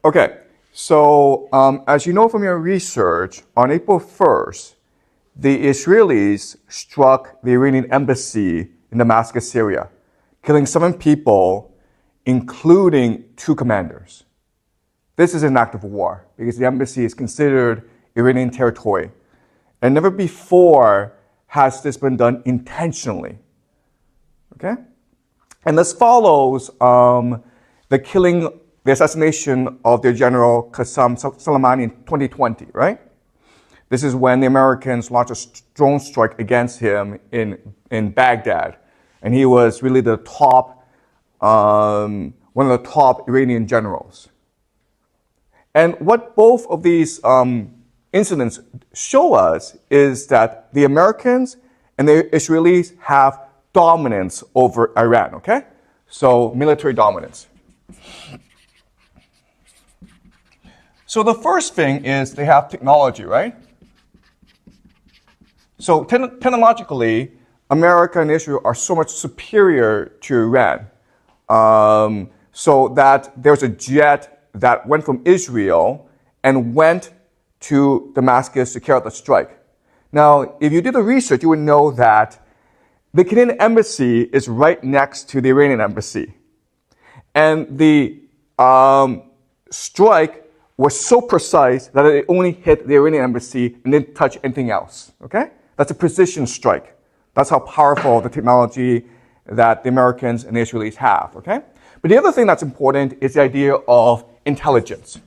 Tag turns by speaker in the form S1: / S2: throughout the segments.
S1: Okay, so as you know from your research, on April 1st, the Israelis struck the Iranian embassy in Damascus, Syria, killing 7 people, including 2 commanders. This is an act of war because the embassy is considered Iranian territory. And never before has this been done intentionally. Okay? And this follows the assassination of their general Qasem Soleimani in 2020, right? This is when the Americans launched a drone strike against him in Baghdad. And he was really the top, one of the top Iranian generals. And what both of these incidents show us is that the Americans and the Israelis have dominance over Iran, okay? So military dominance. So the first thing is they have technology, right? So technologically, America and Israel are so much superior to Iran. So that there's a jet that went from Israel and went to Damascus to carry out the strike. Now, if you did the research, you would know that the Canadian embassy is right next to the Iranian embassy. And the strike was so precise that it only hit the Iranian embassy and didn't touch anything else, okay? That's a precision strike. That's how powerful the technology that the Americans and the Israelis have, okay? But the other thing that's important is the idea of intelligence.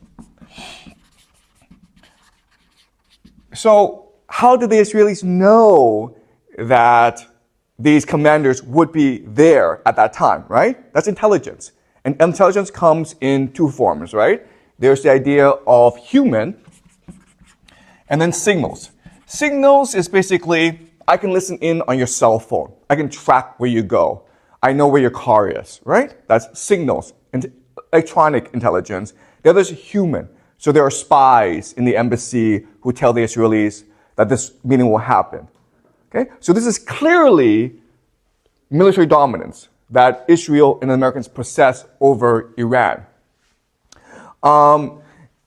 S1: So how did the Israelis know that these commanders would be there at that time, right? That's intelligence. And intelligence comes in 2 forms, right? There's the idea of human and then signals. Signals is basically, I can listen in on your cell phone. I can track where you go. I know where your car is, right? That's signals and electronic intelligence. The other is human. So there are spies in the embassy who tell the Israelis that this meeting will happen. Okay? So this is clearly military dominance that Israel and the Americans possess over Iran.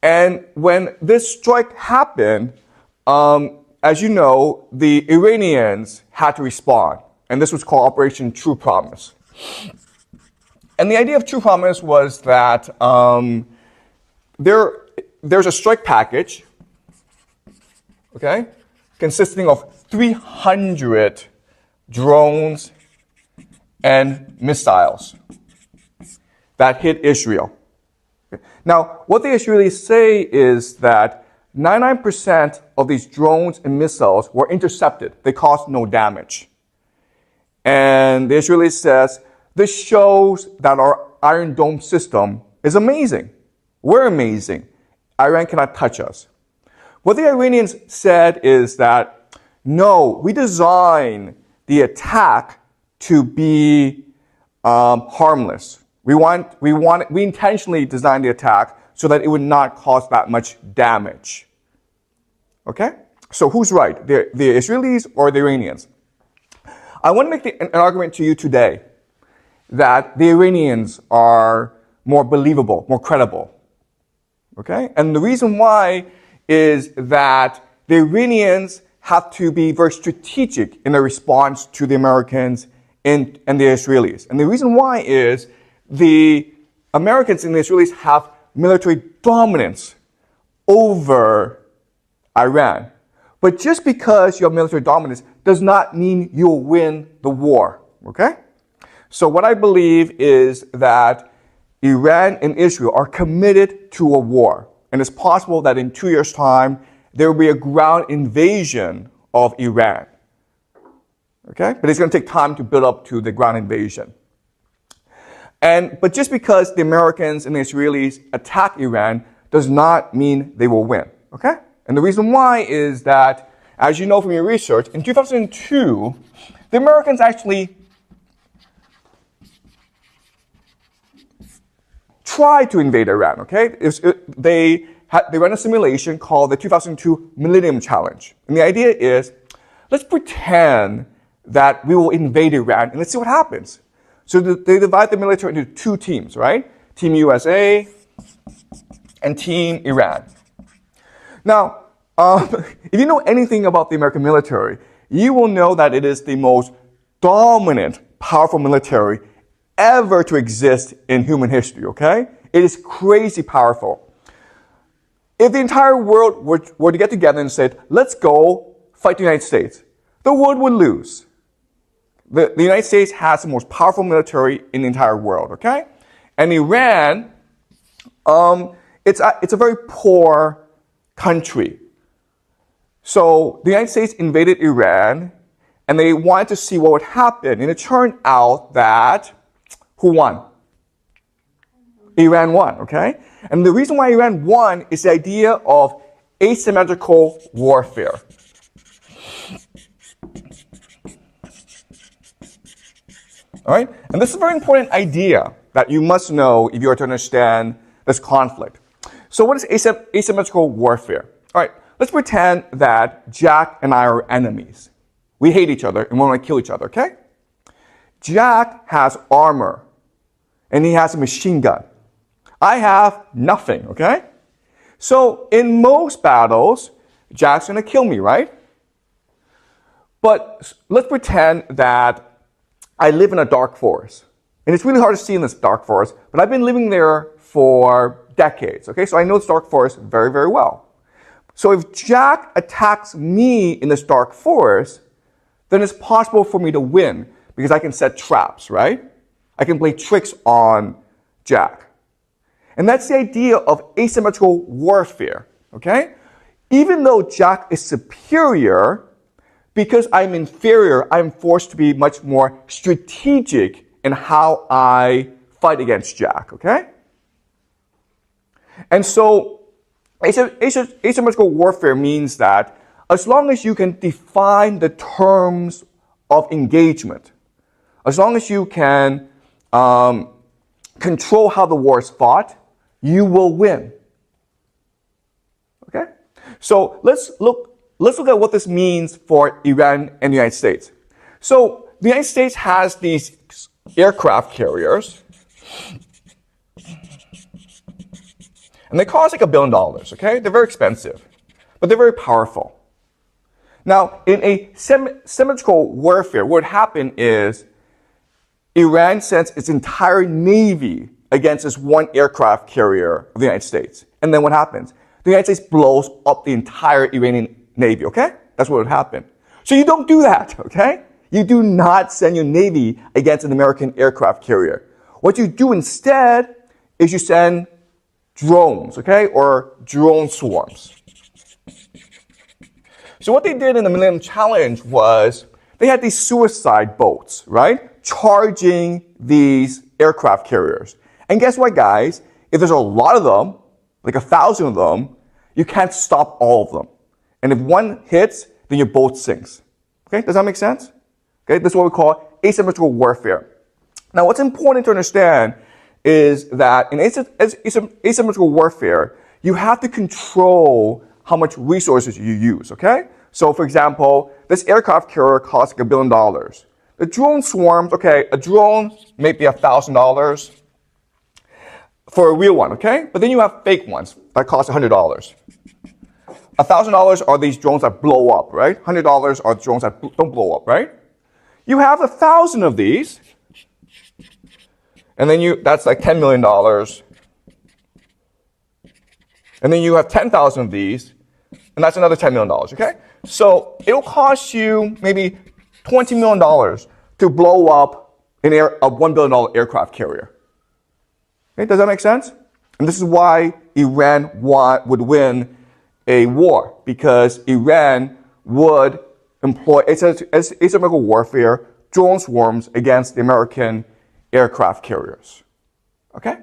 S1: And when this strike happened, as you know, the Iranians had to respond. And this was called Operation True Promise. And the idea of True Promise was that there's a strike package, okay, consisting of 300 drones and missiles that hit Israel. Now, what the Israelis say is that 99% of these drones and missiles were intercepted. They caused no damage. And the Israelis says, this shows that our Iron Dome system is amazing. We're amazing. Iran cannot touch us. What the Iranians said is that, no, we designed the attack to be harmless. We intentionally designed the attack so that it would not cause that much damage. Okay? So who's right? The Israelis or the Iranians? I want to make an argument to you today that the Iranians are more believable, more credible. Okay? And the reason why is that the Iranians have to be very strategic in their response to the Americans and the Israelis. And the reason why is the Americans and the Israelis have military dominance over Iran. But just because you have military dominance does not mean you'll win the war. Okay? So what I believe is that Iran and Israel are committed to a war. And it's possible that in 2 years' time, there will be a ground invasion of Iran. Okay? But it's going to take time to build up to the ground invasion. But just because the Americans and the Israelis attack Iran does not mean they will win. Okay? And the reason why is that, as you know from your research, in 2002, the Americans actually tried to invade Iran, okay? They ran a simulation called the 2002 Millennium Challenge. And the idea is, let's pretend that we will invade Iran and let's see what happens. So they divide the military into 2 teams, right? Team USA and Team Iran. Now, if you know anything about the American military, you will know that it is the most dominant, powerful military ever to exist in human history, okay? It is crazy powerful. If the entire world were to get together and say, let's go fight the United States, the world would lose. The United States has the most powerful military in the entire world, okay? And Iran, it's a very poor country. So the United States invaded Iran, and they wanted to see what would happen. And it turned out that, who won? Iran won, okay? And the reason why Iran won is the idea of asymmetrical warfare. All right? And this is a very important idea that you must know if you are to understand this conflict. So what is asymmetrical warfare? All right, let's pretend that Jack and I are enemies. We hate each other and we want to kill each other, okay? Jack has armor and he has a machine gun. I have nothing, okay? So in most battles, Jack's going to kill me, right? But let's pretend that I live in a dark forest. And it's really hard to see in this dark forest, but I've been living there for decades, okay? So I know this dark forest very, very well. So if Jack attacks me in this dark forest, then it's possible for me to win because I can set traps, right? I can play tricks on Jack. And that's the idea of asymmetrical warfare, okay? Even though Jack is superior, because I'm inferior, I'm forced to be much more strategic in how I fight against Jack, okay? And so asymmetrical warfare means that as long as you can define the terms of engagement, as long as you can control how the war is fought, you will win. Okay? So let's look at what this means for Iran and the United States. So the United States has these aircraft carriers, and they cost like $1 billion, okay? They're very expensive, but they're very powerful. Now, in a symmetrical warfare, what would happen is Iran sends its entire navy against this one aircraft carrier of the United States. And then what happens? The United States blows up the entire Iranian navy, okay? That's what would happen. So you don't do that, okay? You do not send your navy against an American aircraft carrier. What you do instead is you send drones, okay? Or drone swarms. So what they did in the Millennium Challenge was they had these suicide boats, right? Charging these aircraft carriers. And guess what, guys? If there's a lot of them, like 1,000 of them, you can't stop all of them. And if one hits, then your boat sinks. Okay, does that make sense? Okay, this is what we call asymmetrical warfare. Now, what's important to understand is that in asymmetrical warfare, you have to control how much resources you use, okay? So, for example, this aircraft carrier costs like $1 billion. The drone swarms, okay, a drone may be $1,000 for a real one, okay? But then you have fake ones that cost $100. $1,000 are these drones that blow up, right? $100 are drones that don't blow up, right? You have 1,000 of these, and then that's like $10 million. And then you have 10,000 of these, and that's another $10 million, okay? So it'll cost you maybe $20 million to blow up a $1 billion aircraft carrier. Okay, does that make sense? And this is why Iran would win a war, because Iran would employ asymmetrical warfare, drone swarms against the American aircraft carriers. Okay?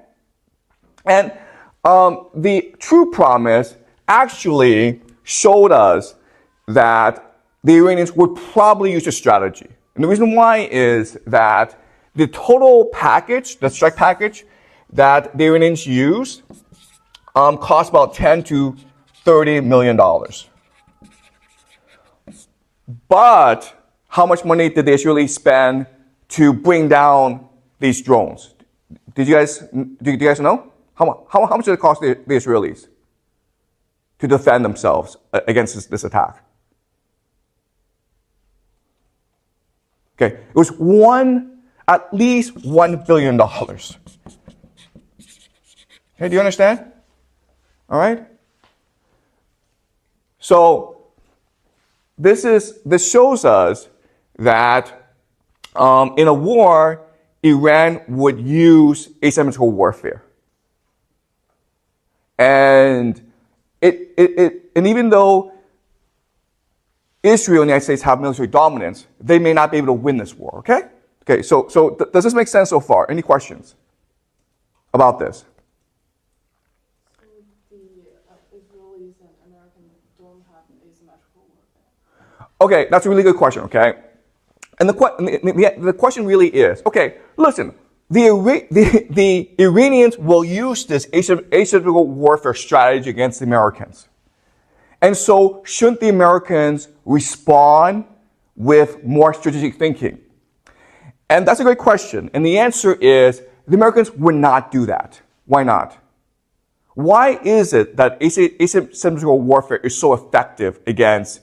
S1: And the true promise actually showed us that the Iranians would probably use a strategy. And the reason why is that the total package, the strike package that the Iranians used, cost about $10 to $30 million. But how much money did they actually spend to bring down these drones? Do you guys know? How much did it cost the Israelis to defend themselves against this attack? Okay, it was at least $1 billion. Okay, do you understand? All right. So this shows us that in a war, Iran would use asymmetrical warfare, and and even though Israel and the United States have military dominance, they may not be able to win this war. Okay. Okay. So does this make sense so far? Any questions about this?
S2: So the Israelis and Americans don't have asymmetrical warfare.
S1: Okay, that's a really good question. Okay. And the question really is, okay, listen, the Iranians will use this asymmetrical warfare strategy against the Americans. And so shouldn't the Americans respond with more strategic thinking? And that's a great question. And the answer is the Americans would not do that. Why not? Why is it that asymmetrical warfare is so effective against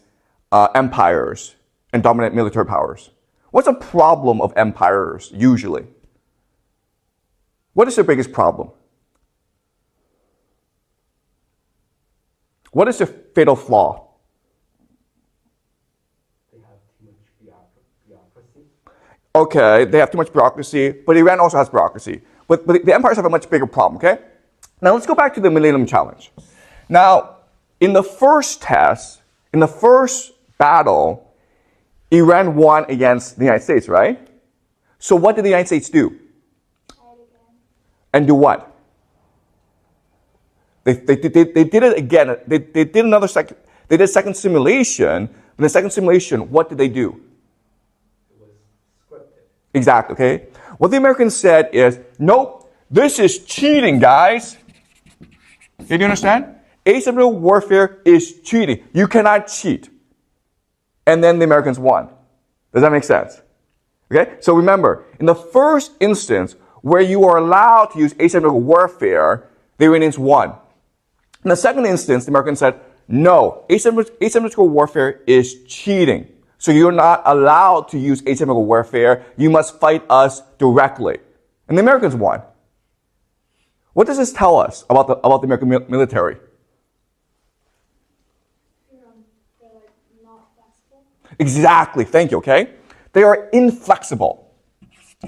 S1: empires and dominant military powers? What's the problem of empires usually? What is their biggest problem? What is the fatal flaw?
S3: They have too much bureaucracy.
S1: Okay, they have too much bureaucracy, but Iran also has bureaucracy. But the empires have a much bigger problem, okay? Now let's go back to the Millennium Challenge. Now, in the first test, in the first battle, Iran won against the United States, right? So what did the United States do? And do what? They did it again. They did another second. They did a second simulation. In the second simulation, what did they do?
S3: It was scripted.
S1: Exactly. Okay. What the Americans said is, nope, this is cheating, guys. Okay, do you understand? Asymmetrical warfare is cheating. You cannot cheat. And then the Americans won. Does that make sense? Okay. So remember, in the first instance where you are allowed to use asymmetrical warfare, the Iranians won. In the second instance, the Americans said, no, asymmetrical warfare is cheating. So you're not allowed to use asymmetrical warfare. You must fight us directly. And the Americans won. What does this tell us about the American military?
S2: They're like not flexible.
S1: Exactly. Thank you. Okay. They are inflexible.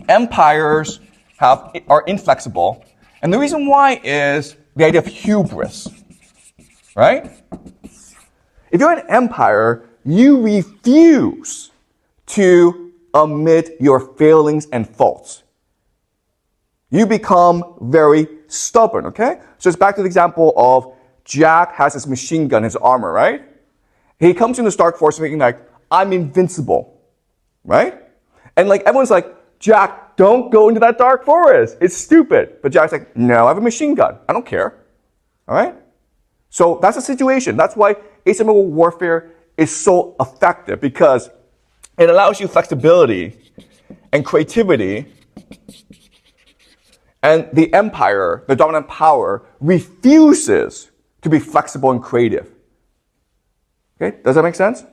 S1: Empires are inflexible. And the reason why is the idea of hubris. Right? If you're an empire, you refuse to admit your failings and faults. You become very stubborn, okay? So it's back to the example of Jack has his machine gun, his armor, right? He comes in the Stark Force thinking like, I'm invincible, right? And like everyone's like, Jack, don't go into that dark forest. It's stupid. But Jack's like, no, I have a machine gun. I don't care. All right? So that's the situation. That's why asymmetrical warfare is so effective, because it allows you flexibility and creativity, and the empire, the dominant power, refuses to be flexible and creative. Okay? Does that make sense?